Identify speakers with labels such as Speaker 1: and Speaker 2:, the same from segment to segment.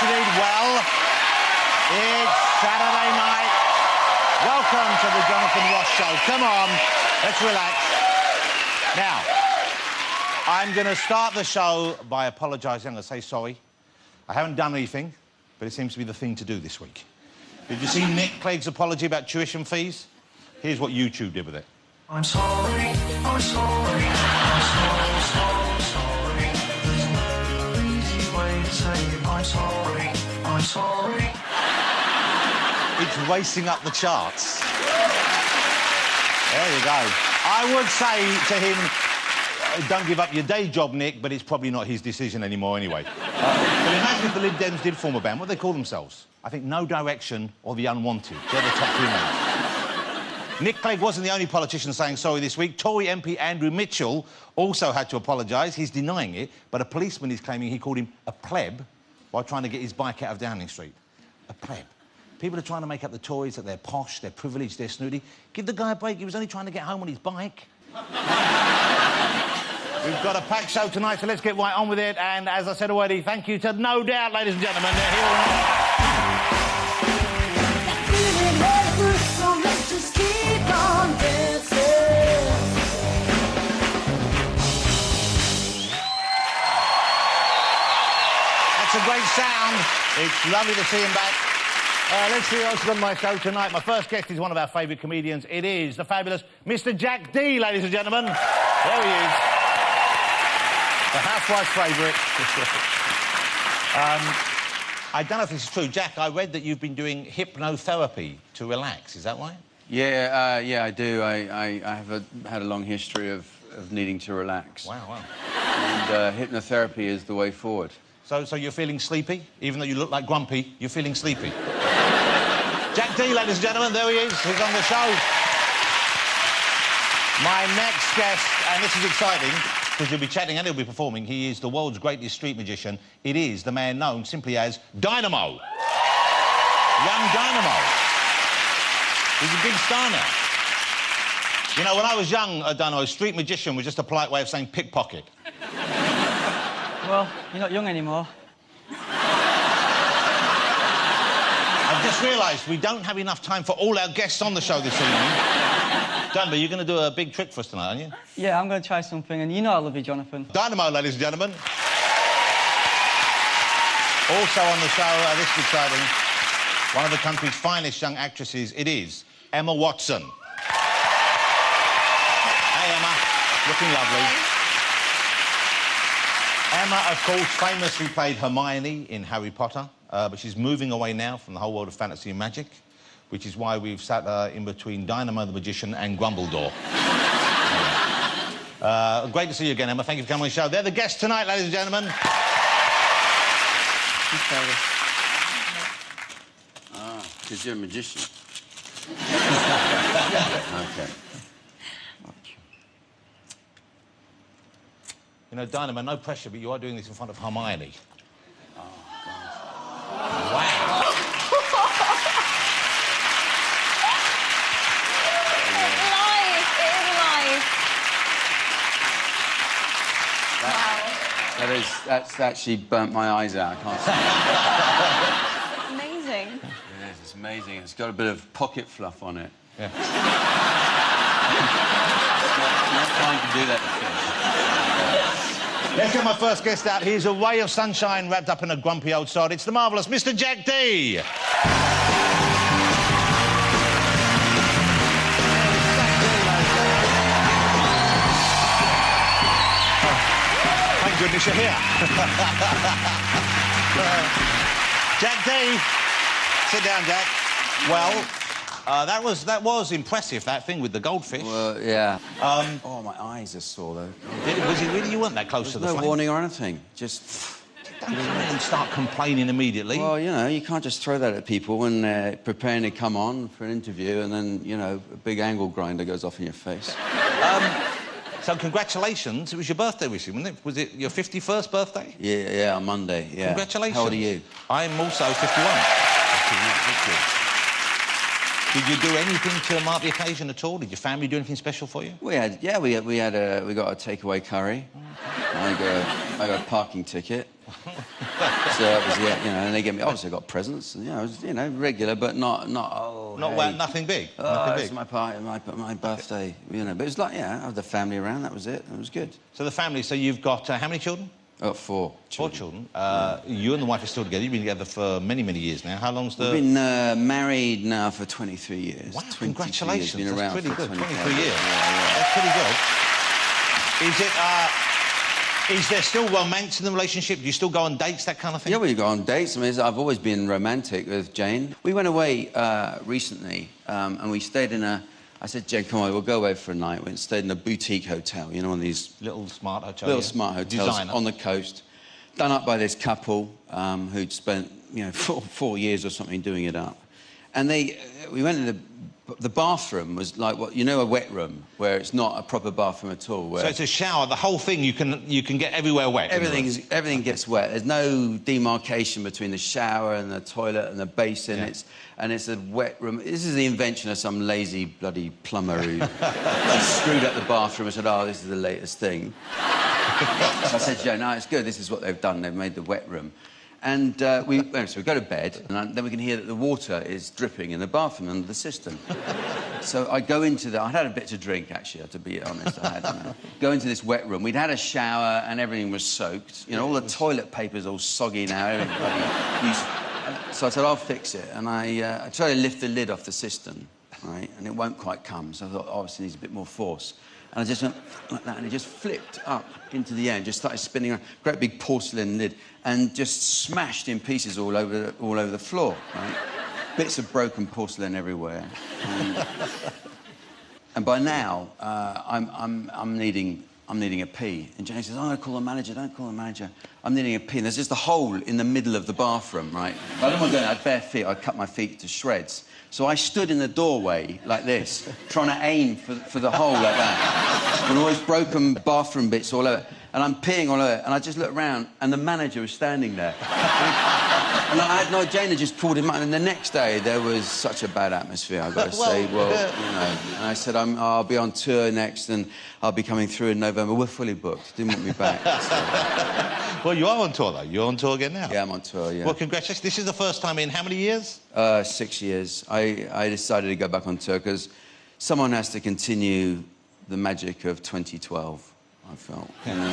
Speaker 1: indeed. Well, it's Saturday night. Welcome to the Jonathan Ross Show. Come on, let's relax. Now, I'm going to start the show by apologising. I'm going to say sorry. I haven't done anything, but it seems to be the thing to do this week. Did you see Nick Clegg's apology about tuition fees? Here's what YouTube did with it.
Speaker 2: I'm sorry, I'm sorry, I'm sorry. There's no easy way to say it. I'm sorry, I'm sorry.
Speaker 1: It's racing up the charts. There you go. I would say to him, don't give up your day job, Nick, but it's probably not his decision anymore anyway. But imagine if the Lib Dems did form a band. What do they call themselves? I think No Direction or The Unwanted. They're the top two names. Nick Clegg wasn't the only politician saying sorry this week. Tory MP Andrew Mitchell also had to apologise. He's denying it, but a policeman is claiming he called him a pleb while trying to get his bike out of Downing Street. A pleb. People are trying to make up the Tories that they're posh, they're privileged, they're snooty. Give the guy a break. He was only trying to get home on his bike. We've got a packed show tonight, so let's get right on with it. And as I said already, thank you to No Doubt, ladies and gentlemen. They're here all night. That's a great sound. It's lovely to see him back. Let's see who else is on my show tonight. My first guest is one of our favourite comedians. It is the fabulous Mr. Jack D, ladies and gentlemen. There he is. The housewife's favourite. I don't know if this is true. Jack, I read that you've been doing hypnotherapy to relax. Is that right?
Speaker 3: Yeah, I do. I have had a long history of needing to relax.
Speaker 1: Wow.
Speaker 3: And hypnotherapy is the way forward.
Speaker 1: So you're feeling sleepy? Even though you look like Grumpy, you're feeling sleepy. Jack D, ladies and gentlemen, there he is. He's on the show. My next guest, and this is exciting, because he'll be chatting and he'll be performing. He is the world's greatest street magician. It is the man known simply as Dynamo. Young Dynamo. He's a big star now. You know, when I was young, Dynamo, street magician was just a polite way of saying pickpocket.
Speaker 4: Well, you're not young anymore.
Speaker 1: I've just realised we don't have enough time for all our guests on the show this evening. Dynamo, you're going to do a big trick for us tonight, aren't you?
Speaker 4: Yeah, I'm going to try something, and you know I love you, Jonathan.
Speaker 1: Dynamo, ladies and gentlemen. Also on the show, this is exciting, one of the country's finest young actresses, it is Emma Watson. Hey, Emma. Looking lovely. Emma, of course, famously played Hermione in Harry Potter, but she's moving away now from the whole world of fantasy and magic, which is why we've sat in between Dynamo the Magician and Grumbledore. Great to see you again, Emma. Thank you for coming on the show. They're the guests tonight, ladies and gentlemen.
Speaker 3: Because you're a magician. OK.
Speaker 1: You know, Dynamo, no pressure, but you are doing this in front of Hermione.
Speaker 3: Oh,
Speaker 1: wow.
Speaker 3: That's actually burnt my eyes out. I can't see it.
Speaker 5: Amazing.
Speaker 3: It is, it's amazing. It's got a bit of pocket fluff on it.
Speaker 1: Yeah.
Speaker 3: Not trying to do that to fish.
Speaker 1: Let's get my first guest out. He's a ray of sunshine wrapped up in a grumpy old sod. It's the marvellous Mr. Jack D. Thank goodness you're here. Jack D. Sit down, Jack. Well, that was impressive, that thing with the goldfish.
Speaker 3: Well, yeah. Oh, my eyes are sore, though.
Speaker 1: Was it really? You weren't that close to the
Speaker 3: No
Speaker 1: flame?
Speaker 3: warning or anything. Just...
Speaker 1: Don't come in and start complaining immediately.
Speaker 3: Well, you know, you can't just throw that at people when they're preparing to come on for an interview and then, you know, a big angle grinder goes off in your face.
Speaker 1: So congratulations. It was your birthday recently, wasn't it? Was it your 51st birthday?
Speaker 3: Yeah, on Monday, yeah.
Speaker 1: Congratulations.
Speaker 3: How old are you?
Speaker 1: I'm also 51. Did you do anything to mark the occasion at all? Did your family do anything special for you?
Speaker 3: We got a takeaway curry. I got a parking ticket. So that was it, and they gave me... Obviously, I got presents, and, it was, regular, but not
Speaker 1: Nothing big.
Speaker 3: Oh,
Speaker 1: Nothing
Speaker 3: it's
Speaker 1: big.
Speaker 3: my party, my birthday, But it was like, I had the family around, that was it. It was good.
Speaker 1: So the family, so you've got how many children?
Speaker 3: I got 4
Speaker 1: 4 children. You and the wife are still together. You've been together for many, many years now. How long's the...
Speaker 3: We've been married now for 23 years.
Speaker 1: Wow,
Speaker 3: 23
Speaker 1: congratulations.
Speaker 3: Years. Been around
Speaker 1: That's pretty
Speaker 3: for
Speaker 1: good.
Speaker 3: 25
Speaker 1: 23 years.
Speaker 3: Yeah.
Speaker 1: That's pretty good. Is there still romance in the relationship? Do you still go on dates, that kind of thing?
Speaker 3: Yeah, we go on dates. I mean, I've always been romantic with Jane. We went away recently, and we stayed in a... I said, Jane, come on, we'll go away for a night. We went and stayed in a boutique hotel, one of these...
Speaker 1: Little smart hotels.
Speaker 3: Little smart hotels
Speaker 1: Designer.
Speaker 3: on the coast, done up by this couple who'd spent, 4 years or something doing it up. And we went in the bathroom was like a wet room where it's not a proper bathroom at all.
Speaker 1: So it's a shower. The whole thing you can get everywhere wet.
Speaker 3: Everything gets wet. There's no demarcation between the shower and the toilet and the basin.
Speaker 1: Yeah.
Speaker 3: It's a wet room. This is the invention of some lazy bloody plumber who screwed up the bathroom and said, "Oh, this is the latest thing." So I said, "Joe, no, it's good. This is what they've done. They've made the wet room." And so we go to bed, and then we can hear that the water is dripping in the bathroom under the cistern. So I go into I'd had a bit to drink, actually, to be honest. Go into this wet room. We'd had a shower, and everything was soaked. All the toilet paper's all soggy now. So I said, I'll fix it. And I tried to lift the lid off the cistern, right? And it won't quite come. So I thought, obviously, it needs a bit more force. And I just went like that, and it just flipped up into the air and just started spinning around. Great big porcelain lid, and just smashed in pieces all over the floor, right? Bits of broken porcelain everywhere. And by now, I'm needing a pee. And Jane says, "I'm going to call the manager." "Don't call the manager. I'm needing a pee." And there's just a hole in the middle of the bathroom, right? I don't want to go in. I had bare feet. I'd cut my feet to shreds. So I stood in the doorway like this, trying to aim for the hole like that. And all these broken bathroom bits all over. And I'm peeing all over. And I just looked around, and the manager was standing there. And I had no... Jane had just called him out. And the next day, there was such a bad atmosphere, I've got to say. And I said, I'll be on tour next, and I'll be coming through in November. We're fully booked. Didn't want me back. So.
Speaker 1: Well, you are on tour, though. You're on tour again now.
Speaker 3: Yeah, I'm on tour, yeah.
Speaker 1: Well, congratulations. This is the first time in how many years?
Speaker 3: 6 years. I decided to go back on tour because someone has to continue the magic of 2012, I felt.
Speaker 1: Special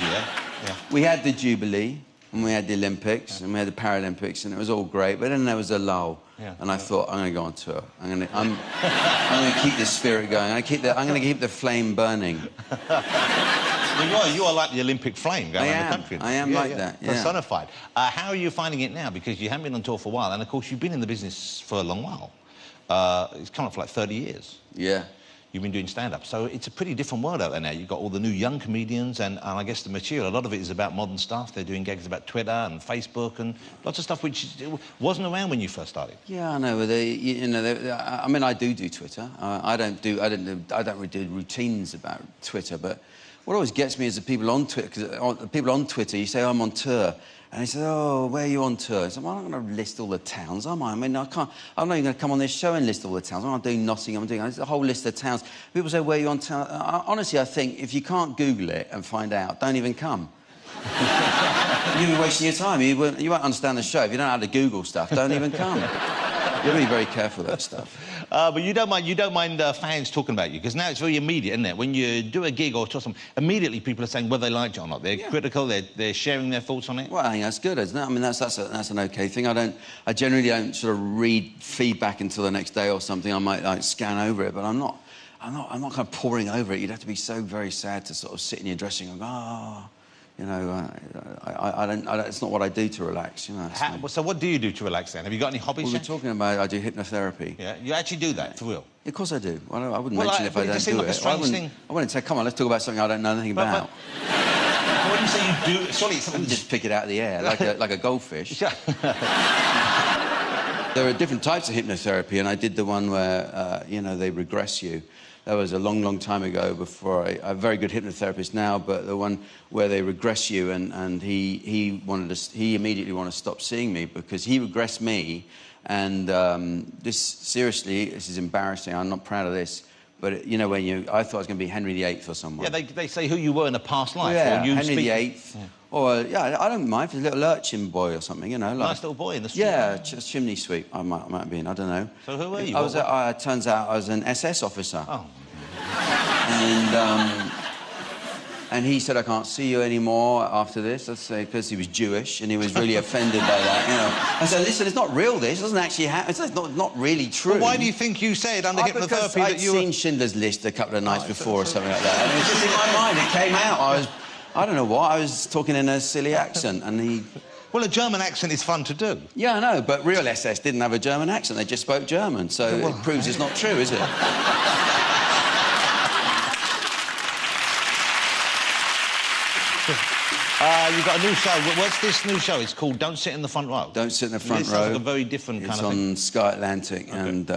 Speaker 1: year. Yeah.
Speaker 3: We had the Jubilee, and we had the Olympics, and we had the Paralympics, and it was all great, but then there was a lull. Yeah. And I thought, I'm going to go on tour. I'm going to keep this spirit going. I'm going to keep the flame burning.
Speaker 1: Well, you are like the Olympic flame going around the country.
Speaker 3: I am like that, yeah.
Speaker 1: Personified. How are you finding it now? Because you haven't been on tour for a while, and of course you've been in the business for a long while. It's come up for like 30 years.
Speaker 3: Yeah.
Speaker 1: You've been doing stand-up, so it's a pretty different world out there now. You've got all the new young comedians, and I guess the material, a lot of it is about modern stuff. They're doing gags about Twitter and Facebook and lots of stuff which wasn't around when you first started.
Speaker 3: Yeah, I know. I mean, I do Twitter. I don't really do routines about Twitter, but what always gets me is the people on Twitter. Because people on Twitter, you say, "I'm on tour." And he said, "Oh, where are you on tour?" I said, "Well, I'm not going to list all the towns, am I? I mean, I can't... I'm not even going to come on this show and list all the towns. I'm not doing Nottingham, I'm doing a whole list of towns." People say, "Where are you on tour?" Honestly, I think if you can't Google it and find out, don't even come. You'll be wasting your time. You won't understand the show. If you don't know how to Google stuff, don't even come. You've got to be very careful of that stuff.
Speaker 1: But you don't mind fans talking about you, because now it's very immediate, isn't it? When you do a gig or something, immediately people are saying whether they liked it or not. They're critical. They're sharing their thoughts on it.
Speaker 3: Well, I think that's good, isn't it? I mean, that's an okay thing. I generally don't sort of read feedback until the next day or something. I might scan over it, but I'm not kind of poring over it. You'd have to be so very sad to sort of sit in your dressing room and go, "Oh." I don't. It's not what I do to relax.
Speaker 1: So what do you do to relax then? Have you got any hobbies?
Speaker 3: Well, we're talking about I do hypnotherapy.
Speaker 1: Yeah, you actually do that for real?
Speaker 3: Of course I do. I wouldn't mention if I don't do
Speaker 1: like
Speaker 3: it. I wouldn't say, "Come on, let's talk about something I don't know anything about."
Speaker 1: What do you say you do? Surely it's something.
Speaker 3: Just pick it out of the air like a goldfish. There are different types of hypnotherapy, and I did the one where they regress you. That was a long, long time ago. Before I'm a very good hypnotherapist now, but the one where they regress you, and he immediately wanted to stop seeing me because he regressed me, and this is embarrassing. I'm not proud of this, But, you know, I thought I was going to be Henry VIII or someone.
Speaker 1: Yeah, they say who you were in a past life.
Speaker 3: Yeah,
Speaker 1: or you
Speaker 3: Henry
Speaker 1: speak...
Speaker 3: VIII. Yeah. Or, I don't mind if it's a little urchin boy or something, you know. Like,
Speaker 1: nice little boy in the street.
Speaker 3: Yeah, just chimney sweep. I might have been, I don't know.
Speaker 1: So who were you?
Speaker 3: Turns out I was an SS officer.
Speaker 1: Oh.
Speaker 3: And he said, I can't see you anymore after this. Let's say, because he was Jewish and he was really offended by that, you know. I said, listen, it's not real, this. It doesn't actually happen. It's not really true.
Speaker 1: Well, why do you think you said under hypnotherapy that you were...
Speaker 3: I'd seen Schindler's List a couple of nights before or something like that. And it was just in my mind, it came out. I don't know what, I was talking in a silly accent and he...
Speaker 1: Well, a German accent is fun to do.
Speaker 3: Yeah, I know, but real SS didn't have a German accent. They just spoke German, so it proves it's not true, is it?
Speaker 1: You've got a new show. What's this new show? It's called Don't Sit in the Front Row.
Speaker 3: Don't Sit in the Front
Speaker 1: This
Speaker 3: Row.
Speaker 1: sounds like a very different kind of thing.
Speaker 3: It's on Sky Atlantic, and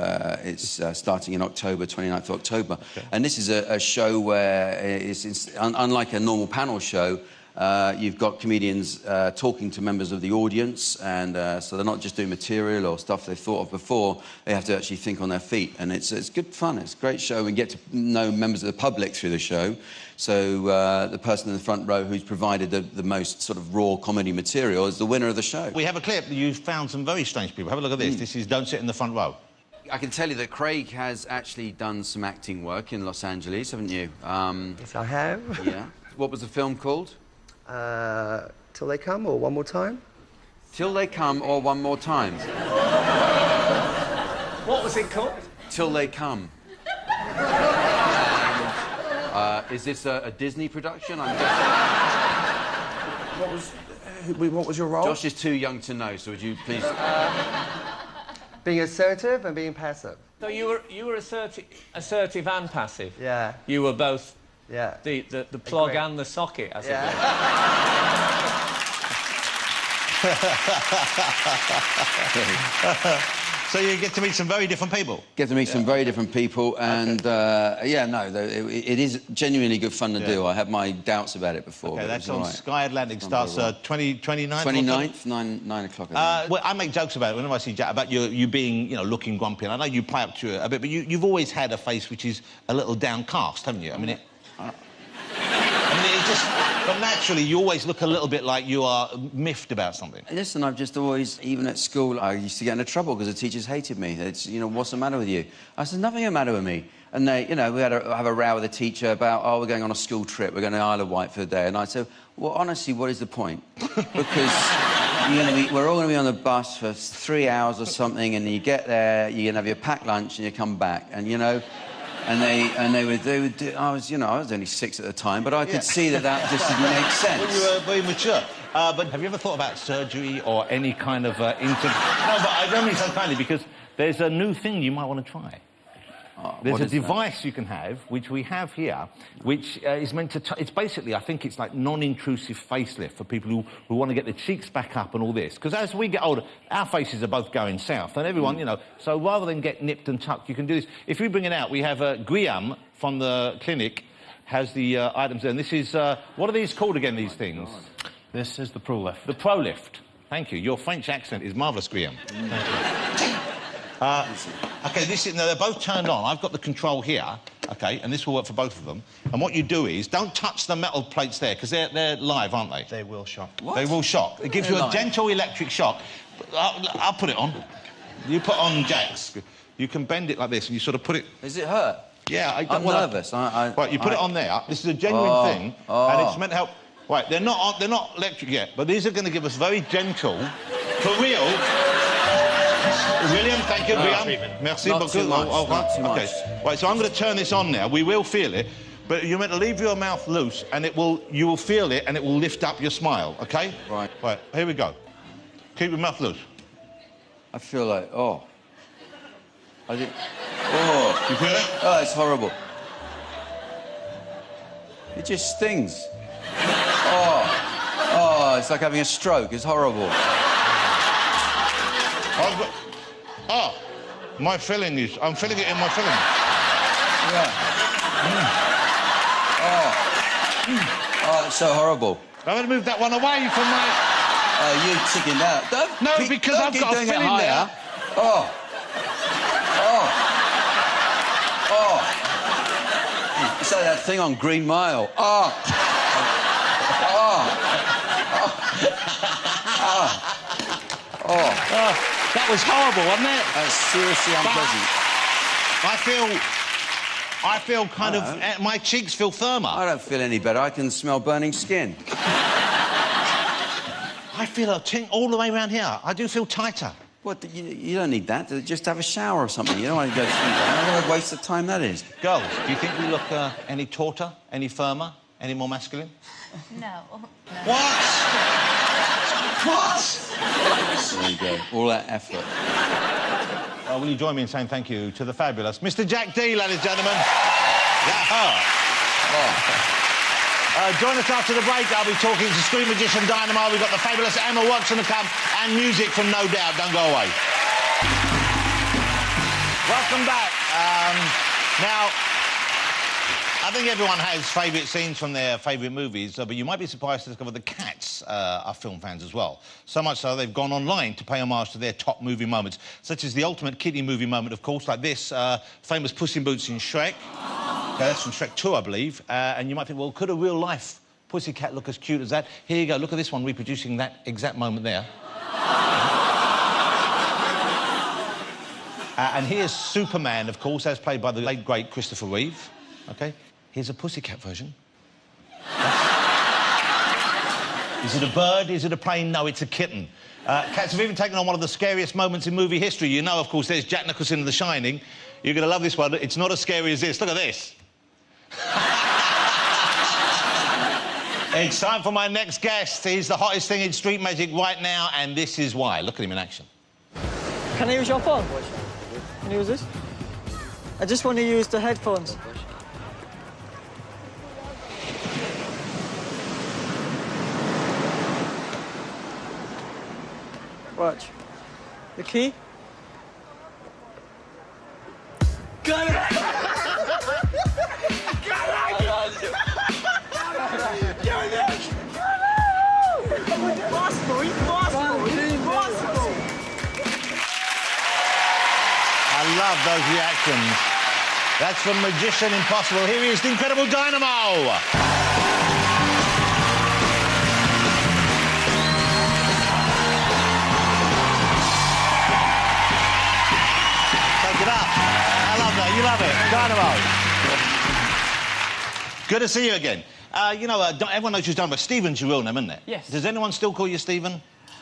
Speaker 3: it's starting in October, 29th of October. Okay. And this is a show where it's unlike a normal panel show. You've got comedians talking to members of the audience, and so they're not just doing material or stuff they've thought of before. They have to actually think on their feet, and it's good fun. It's a great show. We get to know members of the public through the show. So the person in the front row who's provided the most sort of raw comedy material is the winner of the show.
Speaker 1: We have a clip. You found some very strange people. Have a look at this. This is Don't Sit in the Front Row.
Speaker 3: I can tell you that Craig has actually done some acting work in Los Angeles, haven't you?
Speaker 5: Yes, I have.
Speaker 3: Yeah. What was the film called?
Speaker 5: Till They Come, or One More Time?
Speaker 3: Till They Come, or One More Time.
Speaker 6: What was it called?
Speaker 3: Till They Come. Is this a Disney production? I'm guessing.
Speaker 5: What was your role?
Speaker 3: Josh is too young to know, so would you please...
Speaker 5: Being assertive and being passive.
Speaker 6: So you were assertive and passive?
Speaker 5: Yeah.
Speaker 6: You were both...
Speaker 5: Yeah.
Speaker 6: The plug and the socket, as it were.
Speaker 1: So you get to meet some very different people.
Speaker 3: Get to meet some very different people, and it is genuinely good fun to do. I had my doubts about it before.
Speaker 1: Okay, that's on Sky Atlantic. Starts 29th.
Speaker 3: 29th, 9 o'clock.
Speaker 1: Well, I make jokes about it whenever I see Jack about you being, you know, looking grumpy. And I know you play up to it a bit, but you've always had a face which is a little downcast, haven't you? I mean, but naturally, you always look a little bit like you are miffed about something.
Speaker 3: Listen, I've just always, even at school, I used to get into trouble because the teachers hated me. It's, you know, what's the matter with you? I said, nothing the matter with me. And they, you know, we had have a row with the teacher about, oh, we're going on a school trip, we're going to Isle of Wight for the day. And I said, well, honestly, what is the point? Because we're all going to be on the bus for 3 hours or something, and you get there, you're going to have your packed lunch, and you come back, and, you know... And they would do... I was only 6 at the time, but I could see that just didn't make sense.
Speaker 1: Well, you were very mature. But have you ever thought about surgery or any kind of No, but I don't mean so kindly, because there's a new thing you might want to try. There's a device you can have, which we have here, which is meant to... It's basically, I think it's like non-intrusive facelift for people who want to get their cheeks back up and all this. Because as we get older, our faces are both going south, and everyone, you know... So rather than get nipped and tucked, you can do this. If we bring it out, we have Guillaume from the clinic has the items there. And this is... what are these called again, these things?
Speaker 7: This is the Pro Lift.
Speaker 1: The Pro Lift. Thank you. Your French accent is marvellous, Guillaume. Thank you. OK, now, they're both turned on. I've got the control here, OK, and this will work for both of them. And what you do is, don't touch the metal plates there, because they're live, aren't they?
Speaker 7: They will shock.
Speaker 3: What?
Speaker 1: They will shock. It gives you a gentle electric shock. I'll put it on. You put on Jack's. You can bend it like this, and you sort of put it...
Speaker 3: Does it hurt?
Speaker 1: Yeah,
Speaker 3: I'm nervous.
Speaker 1: Right, you put it on there. This is a genuine thing, and it's meant to help... Right, they're not electric yet, but these are going to give us very gentle, for real... William, thank you, William. Merci
Speaker 3: not
Speaker 1: beaucoup.
Speaker 3: Too much, not too much.
Speaker 1: Okay. Right, so I'm going to turn this on now. We will feel it, but you're meant to leave your mouth loose, and you will feel it, and it will lift up your smile, OK?
Speaker 3: Right.
Speaker 1: Right, here we go. Keep your mouth loose.
Speaker 3: I feel like,
Speaker 1: You feel it?
Speaker 3: Oh, it's horrible. It just stings. Oh, it's like having a stroke. It's horrible.
Speaker 1: My filling is... I'm filling it in my filling.
Speaker 3: Yeah. Oh, it's so horrible.
Speaker 1: I'm going to move that one away from my...
Speaker 3: You chickened out.
Speaker 1: No, because I've got a filling there.
Speaker 3: like that thing on Green Mile.
Speaker 1: That was horrible, wasn't it?
Speaker 3: That's seriously unpleasant.
Speaker 1: I feel kind of... my cheeks feel firmer.
Speaker 3: I don't feel any better. I can smell burning skin.
Speaker 1: I feel a ting all the way around here. I do feel tighter.
Speaker 3: What? You don't need that. Just have a shower or something. You don't want to go through that. What a waste of time that is.
Speaker 1: Girls, do you think we look any tauter, any firmer, any more masculine?
Speaker 8: No.
Speaker 1: What? What?
Speaker 3: There you go. All that effort.
Speaker 1: Will you join me in saying thank you to the fabulous Mr. Jack D, ladies and gentlemen? Join us after the break. I'll be talking to Screen Magician Dynamo. We've got the fabulous Emma Watson to come and music from No Doubt. Don't go away. Welcome back. Now, I think everyone has favourite scenes from their favourite movies, but you might be surprised to discover the Cats are film fans as well. So much so they've gone online to pay homage to their top movie moments, such as the ultimate kiddie movie moment, of course, like this famous Puss in Boots in Shrek. Okay, that's from Shrek 2, I believe. And you might think, well, could a real-life pussycat look as cute as that? Here you go, look at this one reproducing that exact moment there. And here's Superman, of course, as played by the late, great Christopher Reeve. OK? Here's a pussycat version. Is it a bird? Is it a plane? No, it's a kitten. Cats have even taken on one of the scariest moments in movie history. You know, of course, there's Jack Nicholson in The Shining. You're going to love this one. It's not as scary as this. Look at this. It's time for my next guest. He's the hottest thing in street magic right now, and this is why. Look at him in action.
Speaker 4: Can I use your phone? Can you use this? I just want to use the headphones. Watch. The key. Got it!
Speaker 1: I love those reactions. That's from Magician Impossible. Here he is, the incredible Dynamo. Take it up. I love that. You love it. Dynamo. Good to see you again. You know, everyone knows you're Dynamo. Stephen's your real name, isn't it?
Speaker 4: Yes.
Speaker 1: Does anyone still call you Stephen?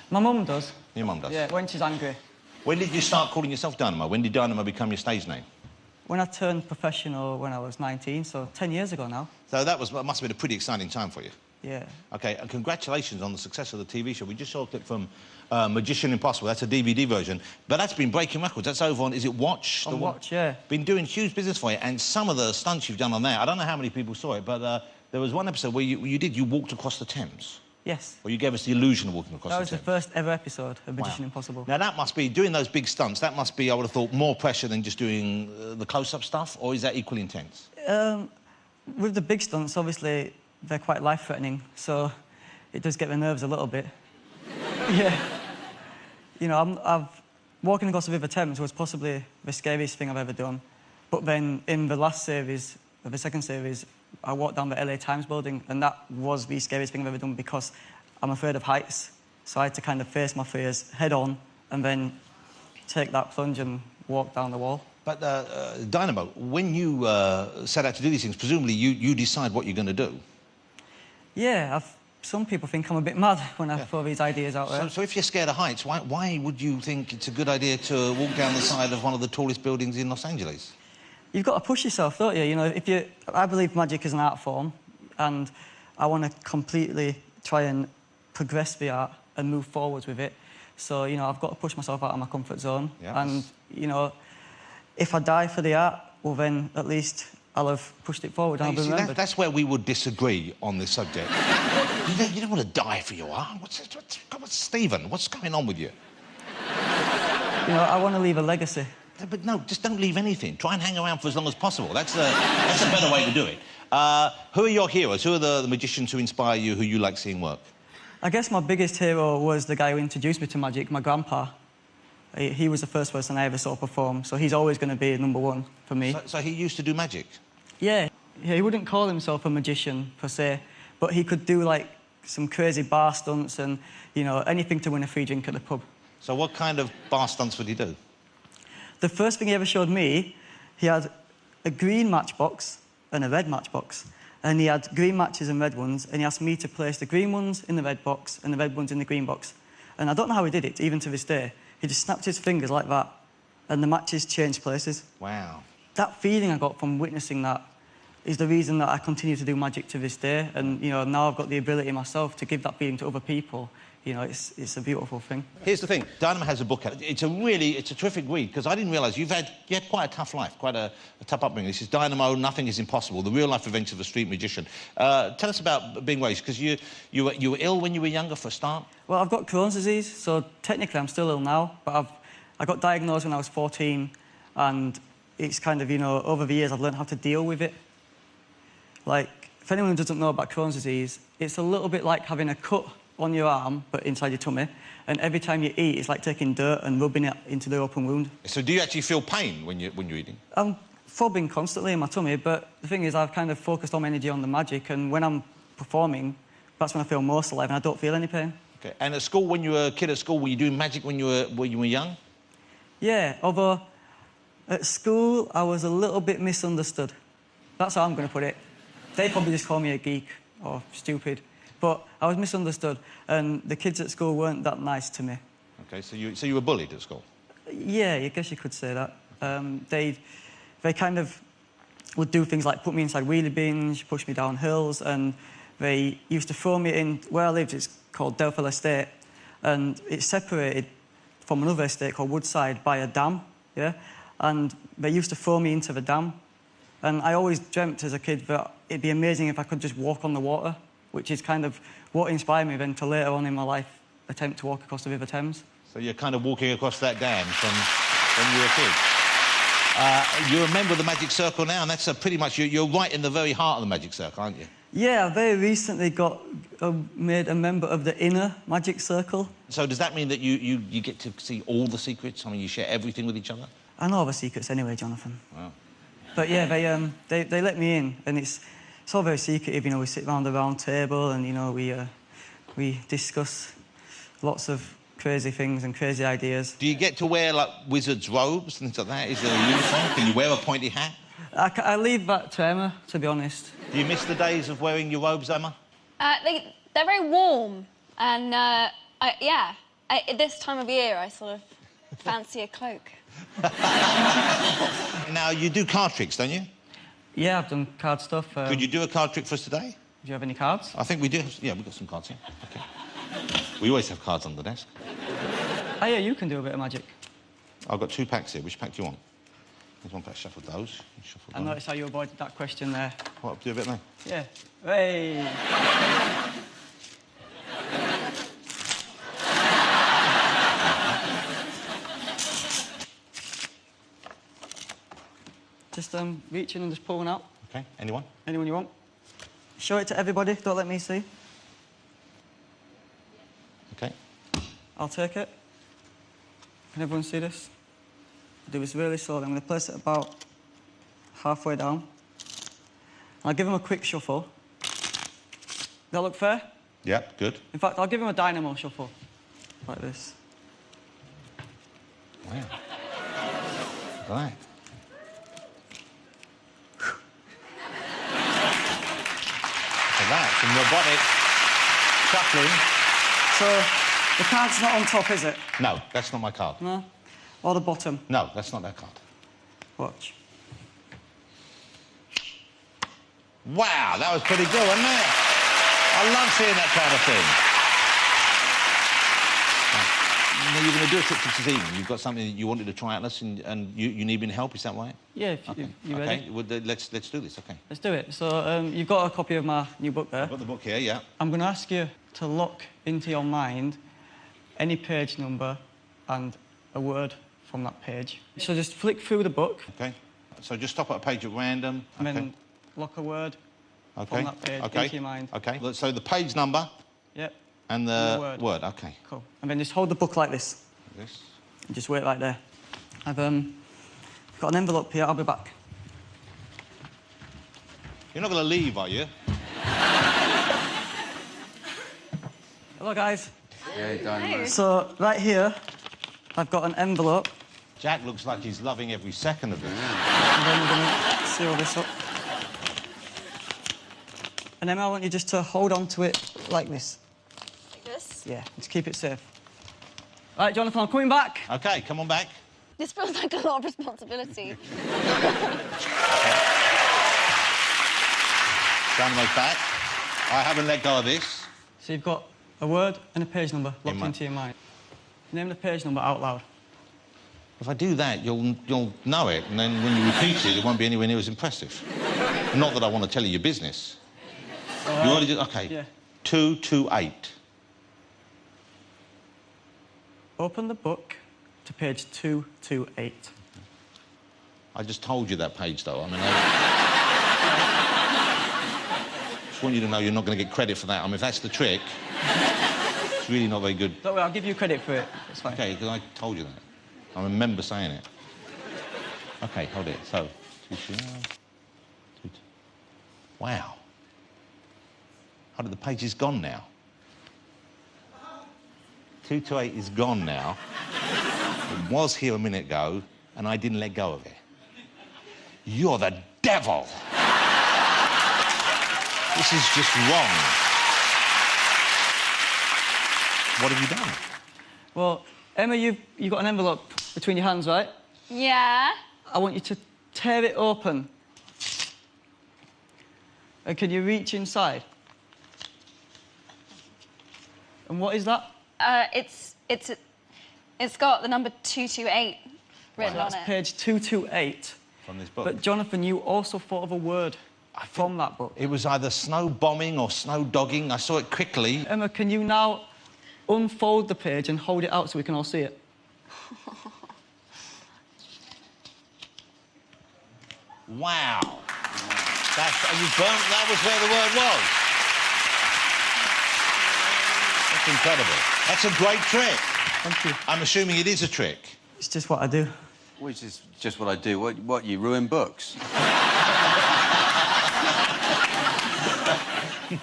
Speaker 4: My mum does.
Speaker 1: Your mum does?
Speaker 4: Yeah, when she's angry.
Speaker 1: When did you start calling yourself Dynamo? When did Dynamo become your stage name?
Speaker 4: When I turned professional when I was 19, so 10 years ago now.
Speaker 1: So that must have been a pretty exciting time for you.
Speaker 4: Yeah.
Speaker 1: OK, and congratulations on the success of the TV show. We just saw a clip from Magician Impossible. That's a DVD version. But that's been breaking records. That's over on, is it Watch?
Speaker 4: On Watch, yeah.
Speaker 1: Been doing huge business for you. And some of the stunts you've done on there, I don't know how many people saw it, but there was one episode where you walked across the Thames.
Speaker 4: Yes.
Speaker 1: Or you gave us the illusion of walking across the Thames.
Speaker 4: That was the first ever episode of Magician Impossible.
Speaker 1: Now, that must be, doing those big stunts, that must be, I would have thought, more pressure than just doing the close-up stuff, or is that equally intense?
Speaker 4: With the big stunts, obviously, they're quite life-threatening, so it does get my nerves a little bit. Yeah. You know, walking across the River Thames was possibly the scariest thing I've ever done. But then, in the last series, the second series, I walked down the LA Times building, and that was the scariest thing I've ever done because I'm afraid of heights. So I had to kind of face my fears head on and then take that plunge and walk down the wall.
Speaker 1: But, Dynamo, when you set out to do these things, presumably you decide what you're going to do.
Speaker 4: Yeah, some people think I'm a bit mad when I throw these ideas out there.
Speaker 1: So if you're scared of heights, why would you think it's a good idea to walk down the side of one of the tallest buildings in Los Angeles?
Speaker 4: You've got to push yourself, don't you? You know, I believe magic is an art form, and I want to completely try and progress the art and move forwards with it. So, you know, I've got to push myself out of my comfort zone.
Speaker 1: Yes.
Speaker 4: And, you know, if I die for the art, well, then at least I'll have pushed it forward and I'll be remembered.
Speaker 1: That's where we would disagree on this subject. You don't want to die for your art. What's Stephen, what's going on with you?
Speaker 4: You know, I want to leave a legacy.
Speaker 1: But no, just don't leave anything. Try and hang around for as long as possible. That's a better way to do it. Who are your heroes? Who are the magicians who inspire you, who you like seeing work?
Speaker 4: I guess my biggest hero was the guy who introduced me to magic, my grandpa. He was the first person I ever saw perform, so he's always going to be number one for me.
Speaker 1: So he used to do magic?
Speaker 4: Yeah. Yeah, he wouldn't call himself a magician, per se, but he could do, like, some crazy bar stunts and, you know, anything to win a free drink at the pub.
Speaker 1: So what kind of bar stunts would he do?
Speaker 4: The first thing he ever showed me, he had a green matchbox and a red matchbox. And he had green matches and red ones, and he asked me to place the green ones in the red box and the red ones in the green box. And I don't know how he did it, even to this day. He just snapped his fingers like that, and the matches changed places.
Speaker 1: Wow.
Speaker 4: That feeling I got from witnessing that is the reason that I continue to do magic to this day. And, you know, now I've got the ability myself to give that feeling to other people. You know, it's a beautiful thing.
Speaker 1: Here's the thing. Dynamo has a book out. It's a terrific read, because I didn't realise you had quite a tough life, quite a tough upbringing. This is Dynamo, Nothing is Impossible, the real-life adventures of a street magician. Tell us about being raised, because you were ill when you were younger, for a start?
Speaker 4: Well, I've got Crohn's disease, so technically I'm still ill now, but I got diagnosed when I was 14, and it's kind of, you know, over the years I've learned how to deal with it. Like, if anyone who doesn't know about Crohn's disease, it's a little bit like having a cut on your arm, but inside your tummy, and every time you eat, it's like taking dirt and rubbing it into the open wound.
Speaker 1: So do you actually feel pain when you're eating?
Speaker 4: I'm throbbing constantly in my tummy, but the thing is, I've kind of focused all my energy on the magic, and when I'm performing, that's when I feel most alive, and I don't feel any pain.
Speaker 1: Okay. And at school, when you were a kid at school, were you doing magic when you were young?
Speaker 4: Yeah, although at school, I was a little bit misunderstood. That's how I'm going to put it. They probably just call me a geek or stupid. But I was misunderstood, and the kids at school weren't that nice to me.
Speaker 1: Okay, so you were bullied at school?
Speaker 4: Yeah, I guess you could say that. They kind of would do things like put me inside wheelie bins, push me down hills, and they used to throw me in... Where I lived, it's called Delphil Estate, and it's separated from another estate called Woodside by a dam, yeah? And they used to throw me into the dam, and I always dreamt as a kid that it'd be amazing if I could just walk on the water, which is kind of what inspired me then to later on in my life attempt to walk across the River Thames.
Speaker 1: So you're kind of walking across that dam from when you were a kid. You're a member of the Magic Circle now, and that's pretty much... You're right in the very heart of the Magic Circle, aren't you?
Speaker 4: Yeah, I very recently got made a member of the inner Magic Circle.
Speaker 1: So does that mean that you get to see all the secrets? I mean, you share everything with each other?
Speaker 4: I know all the secrets anyway, Jonathan.
Speaker 1: Wow.
Speaker 4: But yeah, they let me in, and it's all very secretive. You know, we sit around the round table, and you know, we discuss lots of crazy things and crazy ideas.
Speaker 1: Do you get to wear like wizard's robes and things like that? Is there a uniform? Can you wear a pointy hat?
Speaker 4: I leave that to Emma, to be honest.
Speaker 1: Do you miss the days of wearing your robes, Emma?
Speaker 8: They're very warm, and this time of year I sort of fancy a cloak.
Speaker 1: Now, you do card tricks, don't you?
Speaker 4: Yeah, I've done card stuff.
Speaker 1: Could you do a card trick for us today?
Speaker 4: Do you have any cards?
Speaker 1: I think we do. Yeah, we've got some cards here. Okay. We always have cards on the desk.
Speaker 4: Oh, yeah, you can do a bit of magic.
Speaker 1: I've got 2 packs here. Which pack do you want? There's one pack. Shuffle those. Shuffle
Speaker 4: I noticed how you avoided that question there.
Speaker 1: What, do a bit now?
Speaker 4: Yeah. Hey! Just reach in and just pull one out.
Speaker 1: Okay, anyone?
Speaker 4: Anyone you want. Show it to everybody, don't let me see.
Speaker 1: Okay.
Speaker 4: I'll take it. Can everyone see this? Do this really slowly. I'm going to place it about halfway down. I'll give him a quick shuffle. Does that look fair?
Speaker 1: Yep, good.
Speaker 4: In fact, I'll give him a dynamo shuffle. Like this.
Speaker 1: Wow. Right. So that's some robotic shuffling.
Speaker 4: So, the card's not on top, is it?
Speaker 1: No, that's not my card.
Speaker 4: No? Or the bottom?
Speaker 1: No, that's not that card.
Speaker 4: Watch.
Speaker 1: Wow, that was pretty good, wasn't it? I love seeing that kind of thing. Now, you're going to do a trick for this evening. You've got something that you wanted to try out, and you need me to help, is that right?
Speaker 4: Yeah, if you ready?
Speaker 1: Okay, well, let's do this, okay.
Speaker 4: Let's do it. So, you've got a copy of my new book there.
Speaker 1: I've got the book here, yeah.
Speaker 4: I'm going to ask you to lock into your mind any page number and a word from that page. So just flick through the book.
Speaker 1: Okay. So just stop at a page at random.
Speaker 4: And
Speaker 1: okay.
Speaker 4: then lock a word
Speaker 1: Okay.
Speaker 4: from that page into your mind.
Speaker 1: Okay. So the page number
Speaker 4: Yep.
Speaker 1: and the word. Okay.
Speaker 4: Cool. And then just hold the book like this.
Speaker 1: This.
Speaker 4: And just wait right there. I've got an envelope here. I'll be back.
Speaker 1: You're not going to leave, are you?
Speaker 4: Hello, guys.
Speaker 3: Yeah, Dynamo.
Speaker 4: So, right here, I've got an envelope.
Speaker 1: Jack looks like he's loving every second of it.
Speaker 4: And then we're going to seal this up. And Emma, I want you just to hold on to it like this.
Speaker 8: Like this.
Speaker 4: Yeah, just keep it safe. Right, Jonathan, I'm coming back.
Speaker 1: OK, come on back.
Speaker 8: This feels like a lot of responsibility.
Speaker 1: Dynamo's back. I haven't let go of this.
Speaker 4: So you've got a word and a page number locked
Speaker 1: my-
Speaker 4: into your mind. Name the page number out loud.
Speaker 1: If I do that, you'll know it, and then when you repeat it, it won't be anywhere near as impressive. Not that I want to tell you your business. You already did... OK.
Speaker 4: Yeah.
Speaker 1: 228.
Speaker 4: Open the book to page 228.
Speaker 1: I just told you that page, though. I mean, just want you to know you're not going to get credit for that. I mean, if that's the trick, it's really not very good.
Speaker 4: Don't worry, I'll give you credit for it. It's fine.
Speaker 1: OK, because I told you that. I remember saying it. OK, hold it. So, wow. Hold it, the page is gone now. 228 is gone now. It was here a minute ago, and I didn't let go of it. You're the devil. This is just wrong. What have you done?
Speaker 4: Well, Emma, you've got an envelope between your hands, right?
Speaker 8: Yeah.
Speaker 4: I want you to tear it open. And can you reach inside? And what is that?
Speaker 8: It's got the number 228 written
Speaker 4: That's
Speaker 8: on it.
Speaker 4: page 228.
Speaker 1: From this book.
Speaker 4: But, Jonathan, you also thought of a word from that book.
Speaker 1: It was either snow bombing or snow dogging. I saw it quickly.
Speaker 4: Emma, can you now unfold the page and hold it out so we can all see it?
Speaker 1: Wow. And you burnt... That was where the word was. That's incredible. That's a great trick.
Speaker 4: Thank you.
Speaker 1: I'm assuming it is a trick.
Speaker 4: It's just what I do.
Speaker 3: Which is just what I do. What you ruin books?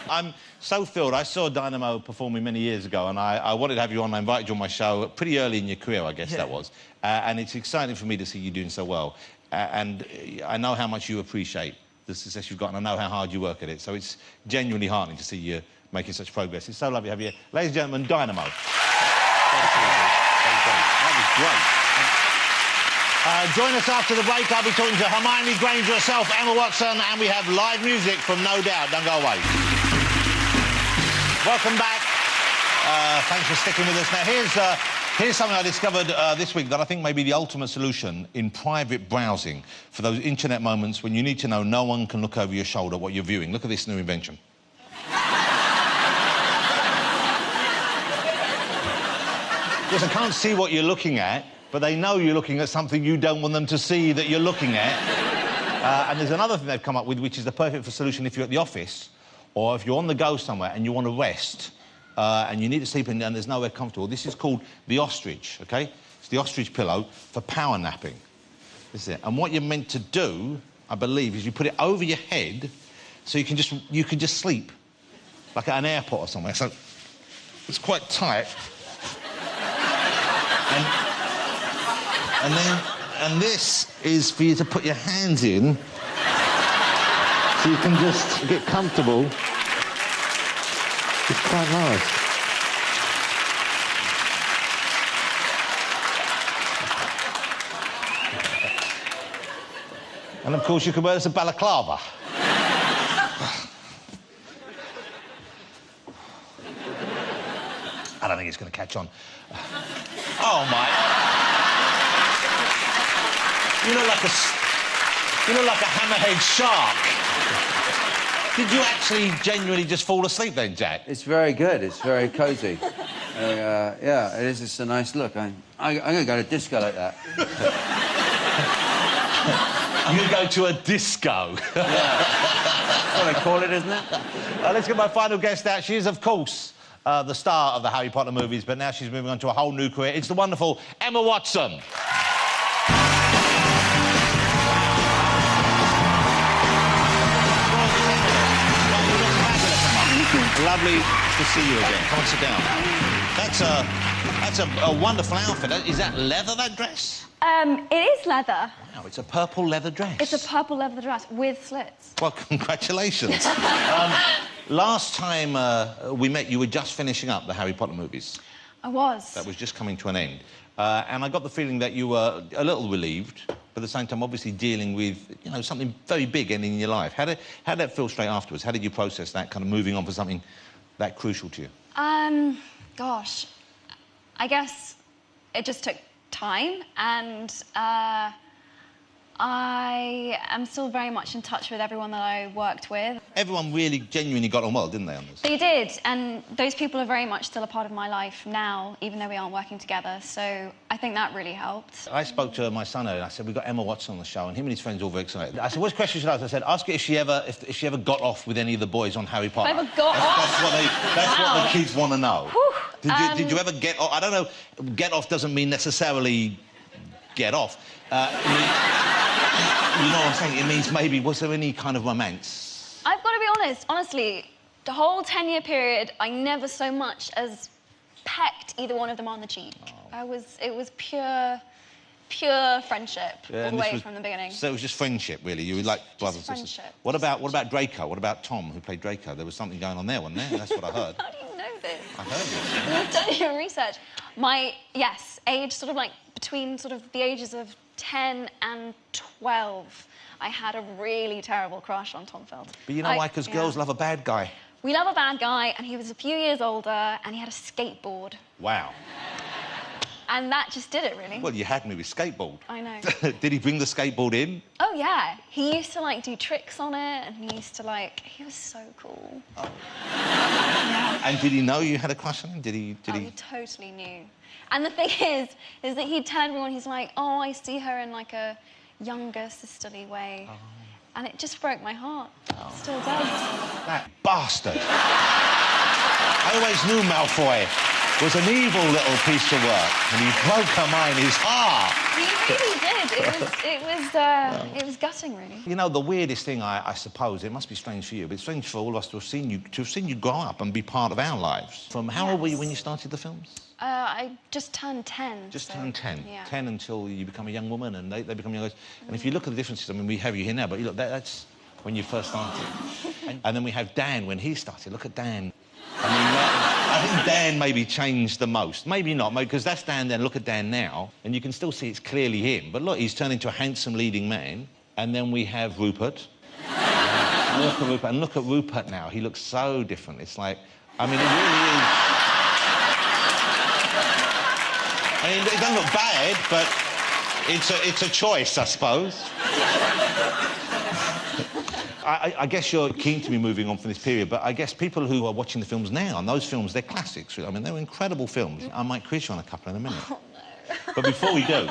Speaker 1: I'm so thrilled. I saw Dynamo performing many years ago, and I wanted to have you on. I invited you on my show pretty early in your career, I guess that was. And it's exciting for me to see you doing so well. And I know how much you appreciate the success you've got, and I know how hard you work at it. So it's genuinely heartening to see you making such progress. It's so lovely to have you here. Ladies and gentlemen, Dynamo. That was great. Join us after the break. I'll be talking to Hermione Granger herself, Emma Watson, and we have live music from No Doubt. Don't go away. Welcome back. Thanks for sticking with us. Now, here's something I discovered this week that I think may be the ultimate solution in private browsing for those internet moments when you need to know no one can look over your shoulder what you're viewing. Look at this new invention. Because I can't see what you're looking at, but they know you're looking at something you don't want them to see that you're looking at. And there's another thing they've come up with, which is the perfect solution if you're at the office or if you're on the go somewhere and you want to rest and you need to sleep and there's nowhere comfortable. This is called the ostrich, OK? It's the ostrich pillow for power napping. This is it. And what you're meant to do, I believe, is you put it over your head so you can just sleep, like at an airport or somewhere. So it's quite tight. And this is for you to put your hands in so you can just get comfortable. It's quite nice. And of course you can wear this as a balaclava. I don't think it's going to catch on. Oh my! You look like a hammerhead shark. Did you actually genuinely just fall asleep then, Jack?
Speaker 3: It's very good. It's very cosy. Yeah, it is. It's a nice look. I'm going to go to disco like that.
Speaker 1: You go to a disco.
Speaker 3: Yeah. That's what I call it, isn't it?
Speaker 1: Let's get my final guest out. She is, of course, the star of the Harry Potter movies, but now she's moving on to a whole new career. It's the wonderful Emma Watson. lovely to see you again. Come on, sit down. That's a wonderful outfit. Is that leather, that dress?
Speaker 8: It is leather.
Speaker 1: Wow, it's a purple leather dress.
Speaker 8: It's a purple leather dress with slits.
Speaker 1: Well, congratulations. Last time we met, you were just finishing up the Harry Potter movies.
Speaker 8: I was.
Speaker 1: That was just coming to an end. And I got the feeling that you were a little relieved, but at the same time, obviously dealing with, you know, something very big ending in your life. How did that feel straight afterwards? How did you process that, kind of moving on for something that crucial to you?
Speaker 8: Gosh, I guess it just took time, and I am still very much in touch with everyone that I worked with.
Speaker 1: Everyone really genuinely got on well, didn't they, on this?
Speaker 8: They did, and those people are very much still a part of my life now, even though we aren't working together, so I think that really helped.
Speaker 1: I spoke to my son earlier, and I said, we've got Emma Watson on the show, and him and his friends are all very excited. I said, what question should I ask? I said, ask her if she ever got off with any of the boys on Harry Potter.
Speaker 8: Ever got off?
Speaker 1: That's
Speaker 8: Wow.
Speaker 1: what the kids want to know.
Speaker 8: Whew.
Speaker 1: Did you ever get off? I don't know, get off doesn't mean necessarily get off. You know what I'm saying? It means maybe, was there any kind of romance?
Speaker 8: I've got to be honest, honestly, the whole 10-year period, I never so much as pecked either one of them on the cheek.
Speaker 1: Oh.
Speaker 8: It was pure friendship all
Speaker 1: and
Speaker 8: the
Speaker 1: this
Speaker 8: way
Speaker 1: was-
Speaker 8: from the beginning.
Speaker 1: So it was just friendship, really? You were like brothers and sisters?
Speaker 8: friendship.
Speaker 1: What about Draco? What about Tom, who played Draco? There was something going on there, wasn't there? That's what I heard.
Speaker 8: How do you know this?
Speaker 1: I heard this.
Speaker 8: You've done your research. Yes, age sort of like between sort of the ages of 10 and 12, I had a really terrible crush on Tom Felton.
Speaker 1: But you know why? Because girls love a bad guy.
Speaker 8: We love a bad guy, and he was a few years older, and he had a skateboard.
Speaker 1: Wow.
Speaker 8: And that just did it, really.
Speaker 1: Well, you had me with skateboard.
Speaker 8: I know.
Speaker 1: Did he bring the skateboard in?
Speaker 8: Oh, yeah. He used to, like, do tricks on it, and he used to, like... He was so cool.
Speaker 1: Oh. And did he know you had a crush on him? Did he?
Speaker 8: He totally knew. And the thing is that he'd tell everyone, he's like, oh, I see her in, like, a younger, sisterly way. Oh. And it just broke my heart. Oh. Still does.
Speaker 1: That bastard. I always knew Malfoy was an evil little piece of work, and he broke her mind, his heart.
Speaker 8: He really did. It was gutting, really.
Speaker 1: You know, the weirdest thing, I suppose, it must be strange for you, but it's strange for all of us to have seen you grow up and be part of our lives. From how old were you when you started the films?
Speaker 8: I just turned 10.
Speaker 1: Just turned 10.
Speaker 8: Yeah.
Speaker 1: 10 until you become a young woman and they become young guys. And if you look at the differences, I mean, we have you here now, but you look, that's when you first started. And then we have Dan when he started. Look at Dan. I mean, I think Dan maybe changed the most. Maybe not, because that's Dan then. Look at Dan now, and you can still see it's clearly him. But look, he's turned into a handsome leading man. And then we have Rupert. Look at Rupert now. He looks so different. It's like, I mean, it really is. I mean, it doesn't look bad, but it's a choice, I suppose. I guess you're keen to be moving on from this period, but I guess people who are watching the films now, and those films, they're classics. I mean, they're incredible films. I might quiz you on a couple in a minute.
Speaker 8: Oh, no.
Speaker 1: But before we do,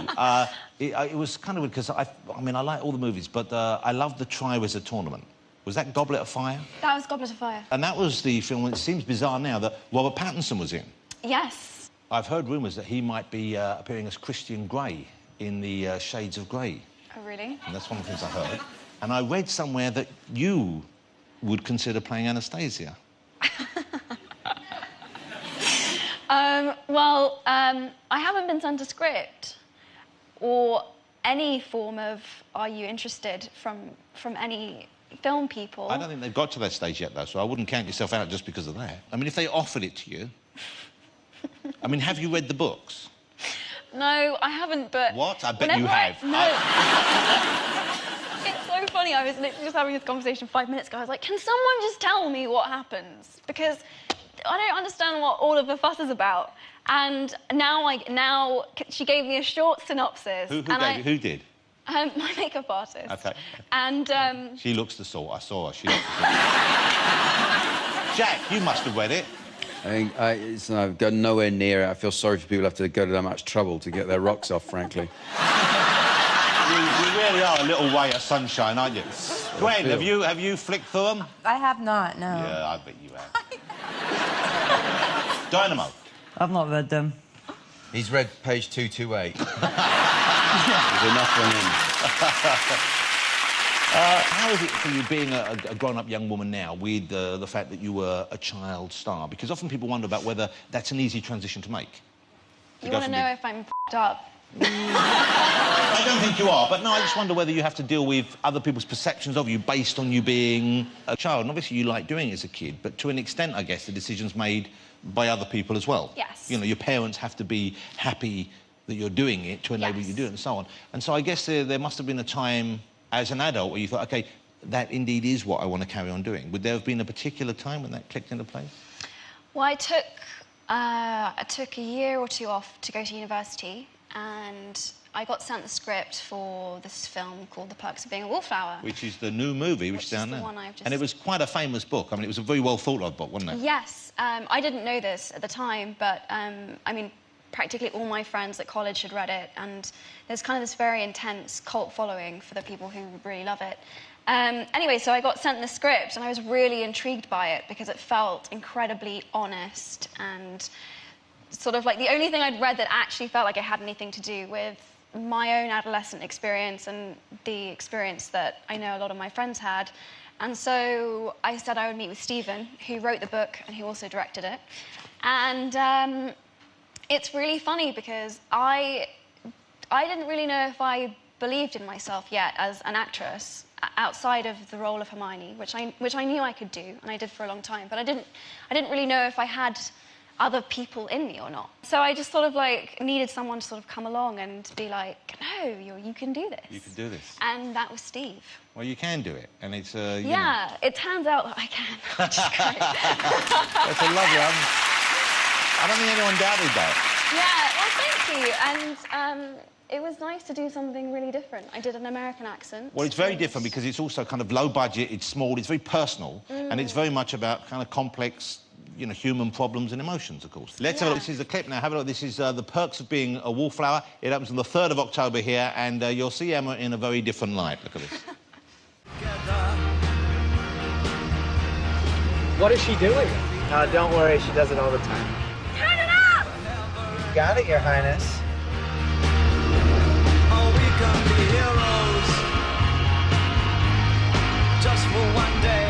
Speaker 1: it was kind of weird, because I mean, I like all the movies, but I love the Triwizard Tournament. Was that Goblet of Fire?
Speaker 8: That was Goblet of Fire.
Speaker 1: And that was the film, and it seems bizarre now, that Robert Pattinson was in.
Speaker 8: Yes.
Speaker 1: I've heard rumours that he might be appearing as Christian Grey in the Shades of Grey.
Speaker 8: Oh, really?
Speaker 1: And that's one of the things I heard. And I read somewhere that you would consider playing Anastasia.
Speaker 8: I haven't been sent a script or any form of "Are you interested?" from any film people.
Speaker 1: I don't think they've got to that stage yet, though, so I wouldn't count yourself out just because of that. I mean, if they offered it to you... I mean, have you read the books?
Speaker 8: No, I haven't, but...
Speaker 1: What? I bet you have.
Speaker 8: No. It's so funny. I was literally just having this conversation 5 minutes ago. I was like, can someone just tell me what happens? Because I don't understand what all of the fuss is about. And now she gave me a short synopsis.
Speaker 1: Who did?
Speaker 8: My makeup artist.
Speaker 1: OK.
Speaker 8: And...
Speaker 1: She looks the sort. I saw her. She looks the sort. Jack, you must have read it.
Speaker 3: I think I've gone nowhere near it. I feel sorry for people who have to go to that much trouble to get their rocks off, frankly.
Speaker 1: You really are a little ray of sunshine, aren't you? Gwen, have you flicked through them?
Speaker 9: I have not, no.
Speaker 1: Yeah, I bet you have. Dynamo.
Speaker 4: I've not read them.
Speaker 3: He's read page 228. There's enough on him.
Speaker 1: How is it for you being a grown-up young woman now with the fact that you were a child star? Because often people wonder about whether that's an easy transition to make.
Speaker 8: You want to know if I'm f***ed up?
Speaker 1: I don't think you are, but no, I just wonder whether you have to deal with other people's perceptions of you based on you being a child. And obviously you like doing it as a kid, but to an extent, I guess, the decision's made by other people as well.
Speaker 8: Yes.
Speaker 1: You know, your parents have to be happy that you're doing it to enable you to do it and so on. And so I guess there must have been a time as an adult where you thought, OK, that indeed is what I want to carry on doing. Would there have been a particular time when that clicked into place?
Speaker 8: Well, I took a year or two off to go to university, and I got sent the script for this film called The Perks of Being a Wallflower.
Speaker 1: Which is the new movie, which is down there.
Speaker 8: One I've just...
Speaker 1: And it was quite a famous book. I mean, it was a very well thought of book, wasn't it?
Speaker 8: Yes. I didn't know this at the time, but, I mean, practically all my friends at college had read it, and there's kind of this very intense cult following for the people who really love it. Anyway, so I got sent the script, and I was really intrigued by it because it felt incredibly honest and sort of like the only thing I'd read that actually felt like it had anything to do with my own adolescent experience and the experience that I know a lot of my friends had. And so I said I would meet with Stephen, who wrote the book and who also directed it. And it's really funny because I didn't really know if I believed in myself yet as an actress outside of the role of Hermione, which I knew I could do, and I did for a long time. But I didn't really know if I had other people in me or not. So I just sort of like needed someone to sort of come along and be like, no, you can do this.
Speaker 1: You can do this.
Speaker 8: And that was Steve.
Speaker 1: Well, you can do it, and it's
Speaker 8: yeah, it turns out that I can, which is great.
Speaker 1: That's a lovely. I don't think anyone doubted that.
Speaker 8: Yeah, well, thank you. And it was nice to do something really different. I did an American accent.
Speaker 1: Well, it's very different because it's also kind of low budget, it's small, it's very personal, and it's very much about kind of complex, you know, human problems and emotions, of course. Let's have a look. This is the clip now. Have a look. This is The Perks of Being a Wallflower. It opens on the 3rd of October here, and you'll see Emma in a very different light. Look at this.
Speaker 9: What is she doing?
Speaker 10: Don't worry, she does it all the time.
Speaker 8: Turn it up!
Speaker 10: Got it, Your Highness.
Speaker 2: Oh, we can be heroes just for one day.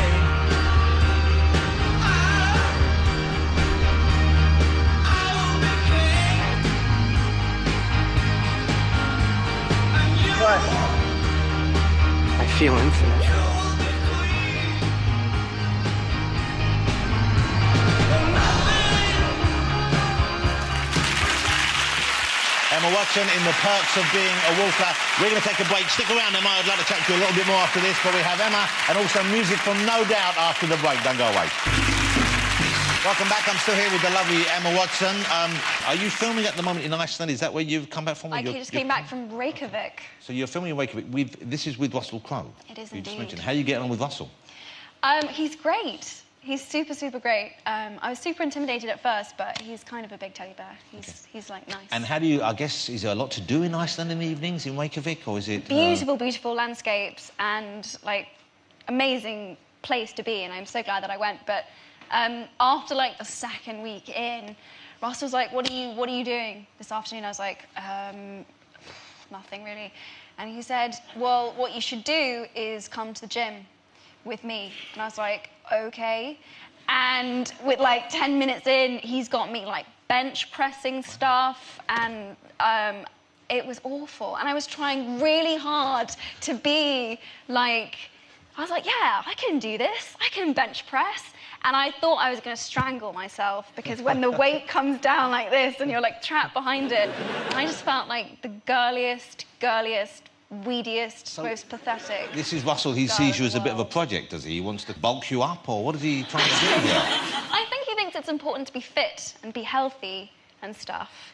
Speaker 2: I will be king, and you
Speaker 10: What? I feel infinite.
Speaker 2: will be queen.
Speaker 1: Emma Watson in The Perks of Being a Wallflower. We're going to take a break. Stick around, Emma. I'd like to chat to you a little bit more after this, but we have Emma and also music from No Doubt after the break. Don't go away. Welcome back. I'm still here with the lovely Emma Watson. Are you filming at the moment in Iceland? Is that where you've come back from?
Speaker 8: I just came back from Reykjavik.
Speaker 1: So you're filming in Reykjavik. This is with Russell Crowe.
Speaker 8: It is
Speaker 1: You just
Speaker 8: indeed.
Speaker 1: mentioned. How are you getting on with Russell?
Speaker 8: He's great. He's super, super great. I was super intimidated at first, but he's kind of a big teddy bear. He's like, nice.
Speaker 1: And how do you, I guess, is there a lot to do in Iceland in the evenings in Reykjavik, or is it...
Speaker 8: Beautiful, beautiful landscapes and, like, amazing place to be, and I'm so glad that I went. But after, like, the second week in, Ross was like, what are you doing this afternoon? I was like, nothing really. And he said, well, what you should do is come to the gym with me. And I was like, okay. And with like 10 minutes in, he's got me like bench pressing stuff, and it was awful. And I was trying really hard to be like, I was like, yeah, I can do this. I can bench press. And I thought I was going to strangle myself, because when the weight comes down like this and you're like trapped behind it, I just felt like the girliest, weediest, most pathetic.
Speaker 1: This is Russell. He sees you as a bit of a project, does he? He wants to bulk you up, or what is he trying to do here?
Speaker 8: I think he thinks it's important to be fit and be healthy and stuff.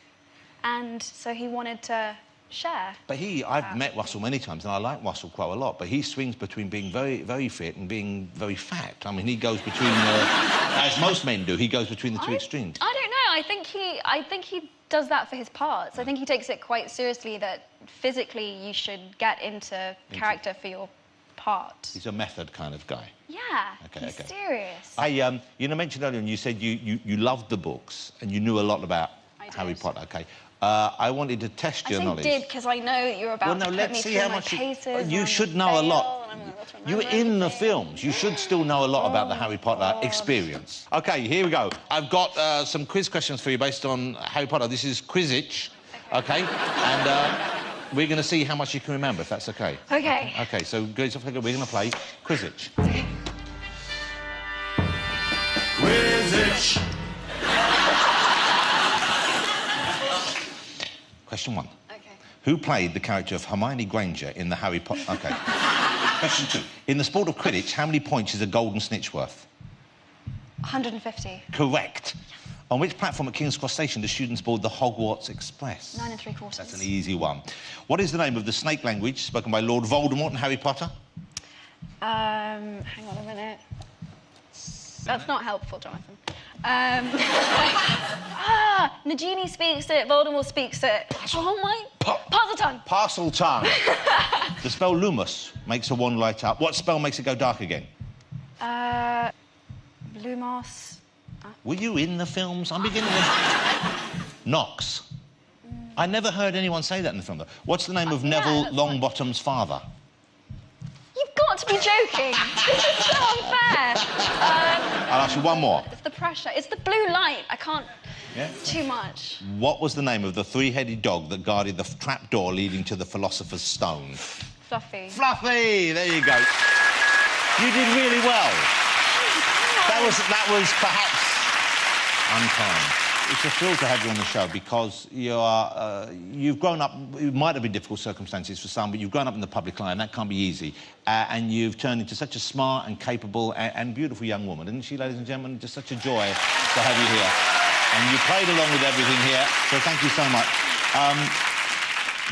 Speaker 8: And so he wanted to share.
Speaker 1: But I've met Russell many times, and I like Russell quite a lot, but he swings between being very, very fit and being very fat. I mean, he goes between, as most men do, he goes between the two extremes.
Speaker 8: I don't know. I think he does that for his parts. I think he takes it quite seriously that physically you should get into character for your part.
Speaker 1: He's a method kind of guy.
Speaker 8: Yeah,
Speaker 1: Okay,
Speaker 8: he's
Speaker 1: okay.
Speaker 8: serious.
Speaker 1: You mentioned earlier, and you said you loved the books and you knew a lot about
Speaker 8: I did.
Speaker 1: Harry Potter. Okay, I wanted to test your
Speaker 8: I
Speaker 1: knowledge.
Speaker 8: did because I know that you're about
Speaker 1: Well, no,
Speaker 8: to put
Speaker 1: let's
Speaker 8: me
Speaker 1: see
Speaker 8: through
Speaker 1: how
Speaker 8: my
Speaker 1: much
Speaker 8: paces.
Speaker 1: you
Speaker 8: and
Speaker 1: should
Speaker 8: I'm
Speaker 1: know
Speaker 8: gonna
Speaker 1: a lot.
Speaker 8: fail, and I'm gonna have to
Speaker 1: You were
Speaker 8: remember
Speaker 1: in the
Speaker 8: everything.
Speaker 1: films. You should still know a lot about the Harry Potter experience. OK, here we go. I've got some quiz questions for you based on Harry Potter. This is Quizzitch, OK? And we're going to see how much you can remember, if that's OK.
Speaker 8: OK.
Speaker 1: OK, so we're going to play Quizzitch.
Speaker 2: Quizzitch.
Speaker 1: Question 1.
Speaker 8: OK.
Speaker 1: Who played the character of Hermione Granger in the Harry Potter... OK. Question 2. In the sport of Quidditch, how many points is a golden snitch worth?
Speaker 8: 150.
Speaker 1: Correct. On which platform at King's Cross Station do students board the Hogwarts Express?
Speaker 8: 9 3/4.
Speaker 1: That's an easy one. What is the name of the snake language spoken by Lord Voldemort in Harry Potter?
Speaker 8: Hang on a minute. That's not helpful, Jonathan. Nagini speaks it, Voldemort speaks it. Oh my... Parseltongue.
Speaker 1: Parseltongue. The spell Lumos makes a wand light up. What spell makes it go dark again?
Speaker 8: Lumos.
Speaker 1: Were you in the films? I'm beginning to... Nox. I never heard anyone say that in the film, though. What's the name of Neville
Speaker 8: that's
Speaker 1: Longbottom's father?
Speaker 8: You've got to be joking. This is so unfair.
Speaker 1: I'll ask you one more.
Speaker 8: It's the pressure. It's the blue light. I can't...
Speaker 1: Yeah?
Speaker 8: Too much.
Speaker 1: What was the name of the three-headed dog that guarded the trap door leading to the Philosopher's Stone?
Speaker 8: Fluffy.
Speaker 1: Fluffy! There you go. You did really well. That was perhaps unkind. It's a thrill to have you on the show because you've grown up... It might have been difficult circumstances for some, but you've grown up in the public eye, and that can't be easy. And you've turned into such a smart and capable and beautiful young woman. Isn't she, ladies and gentlemen? Just such a joy to have you here. And you played along with everything here, so thank you so much.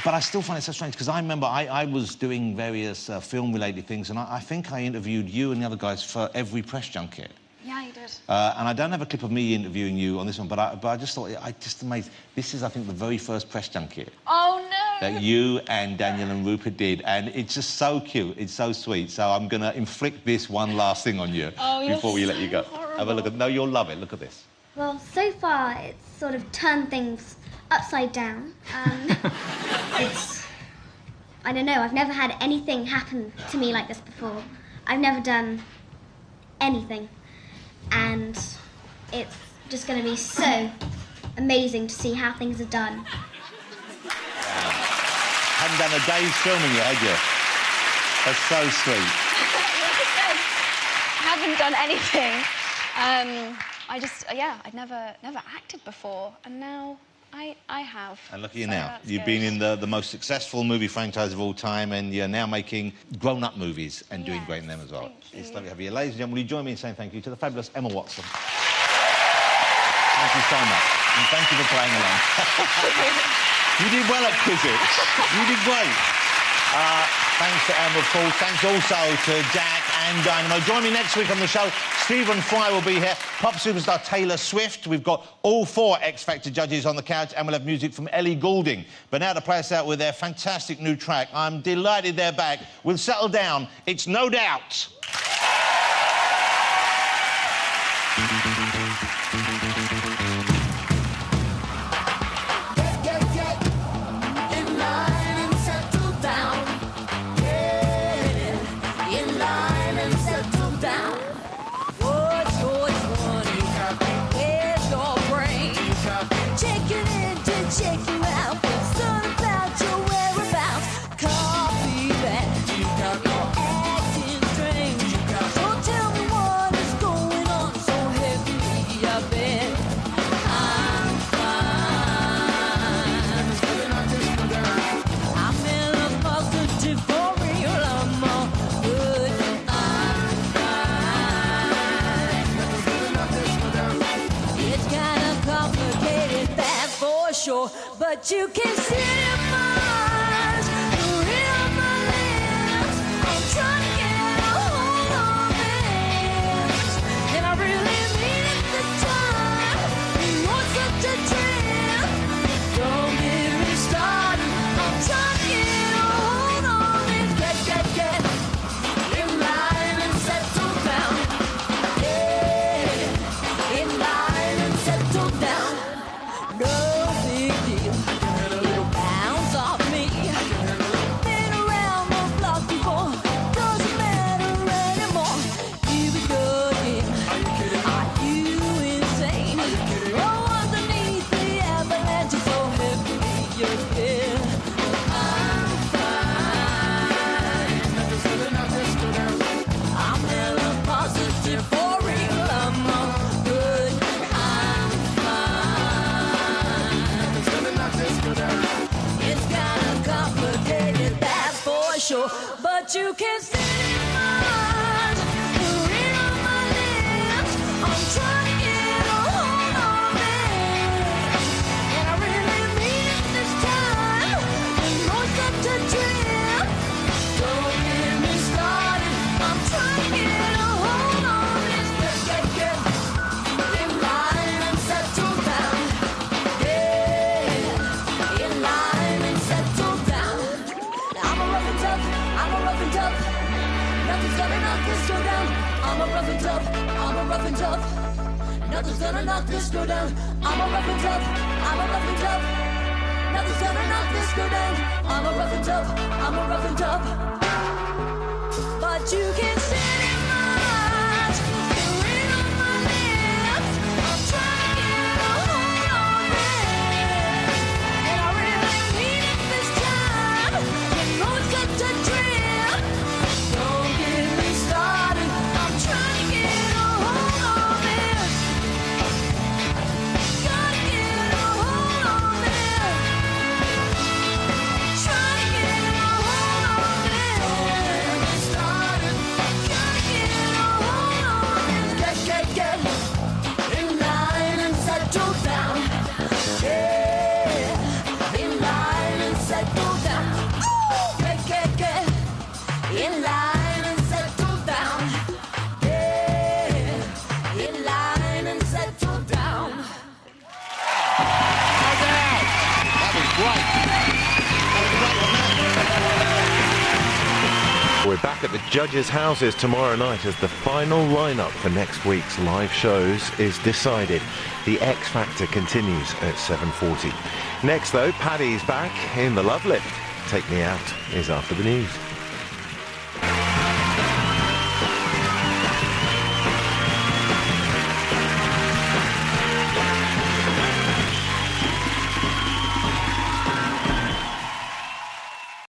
Speaker 1: But I still find it so strange, because I remember I was doing various film-related things, and I think I interviewed you and the other guys for every press junket.
Speaker 8: Yeah, you did.
Speaker 1: And I don't have a clip of me interviewing you on this one, but I just thought, amazed. This is, I think, the very first press junket
Speaker 8: Oh, no.
Speaker 1: that you and Daniel and Rupert did, and it's just so cute, it's so sweet. So I'm going to inflict this one last thing on you before we let you go.
Speaker 8: horrible.
Speaker 1: Have a look at... No, you'll love it. Look at this.
Speaker 9: Well, so far it's sort of turned things upside down. I don't know, I've never had anything happen to me like this before. I've never done anything. And it's just going to be so amazing to see how things are done.
Speaker 1: Hadn't done a day's filming yet, had you? That's so sweet.
Speaker 8: I haven't done anything. I'd never acted before, and now I have.
Speaker 1: And look at you
Speaker 8: So
Speaker 1: now.
Speaker 8: that's
Speaker 1: You've
Speaker 8: good.
Speaker 1: been in the most successful movie franchise of all time, and you're now making grown-up movies and doing
Speaker 8: Yes,
Speaker 1: great in them as well.
Speaker 8: thank
Speaker 1: It's
Speaker 8: you.
Speaker 1: lovely to have you. Ladies and gentlemen, will you join me in saying thank you to the fabulous Emma Watson? Thank you so much. And thank you for playing along. You did well at Quizzitch. You did great. Thanks to Emma, of course. Thanks also to Jack and Dynamo. Join me next week on the show. Stephen Fry will be here. Pop superstar Taylor Swift. We've got all 4 X Factor judges on the couch, and we'll have music from Ellie Goulding. But now to play us out with their fantastic new track, I'm delighted they're back. We'll settle down. It's No Doubt.
Speaker 2: In line and settle down. Yeah, in line and settle down.
Speaker 11: What's one? Where's your brain? Checking in to check you out. Concerned about your whereabouts. Copy that. Acting strange. So tell me what is going on so heavily. I bet I'm fine. I'm in a positive for real. I'm all good. I'm fine. It's kind of complicated, that's for sure. But you can see it in my eyes, the real beliefs. I'm trying to get a hold on this, and I really mean it this time. You're such a dream. Don't get me started. I'm trying to get a hold on this. Get
Speaker 2: In line and settle down.
Speaker 11: yeah, in line and settle down. No big deal. but you can't see much. You're in on my lips. I'm trying to get a hold of it, and I really mean it this time. You know it's such a trip. Don't get me started. I'm trying to get a hold of this. Get in line and settle down. Yeah, in line and settle down. I'm a rough and tough. I'm a rough and tough. Nothing's gonna knock this girl down. I'm a rough and tough. I'm a rough and tough. Nothing's gonna knock this girl down. I'm a rough and tough. I'm a rough and tough. Nothing's gonna knock this girl down. I'm a rough and tough. I'm a rough and tough. But you can't say much. You're in on my lips. I'm trying to get a hold of it, and I really mean it this time. You know it's such a trip. Don't get me started. I'm trying to get a hold of it. Gotta get a hold of it. Trying to get a hold of it. Don't get me started. Gotta get a hold of it. Get in line and settle down. Yeah, in line and settle down. Get in line and settle down. Yeah, in line and settle down.
Speaker 12: We're back at the judges' houses tomorrow night as the final lineup for next week's live shows is decided. The X Factor continues at 7:40. Next though, Paddy's back in the Love Lift. Take Me Out is after the news.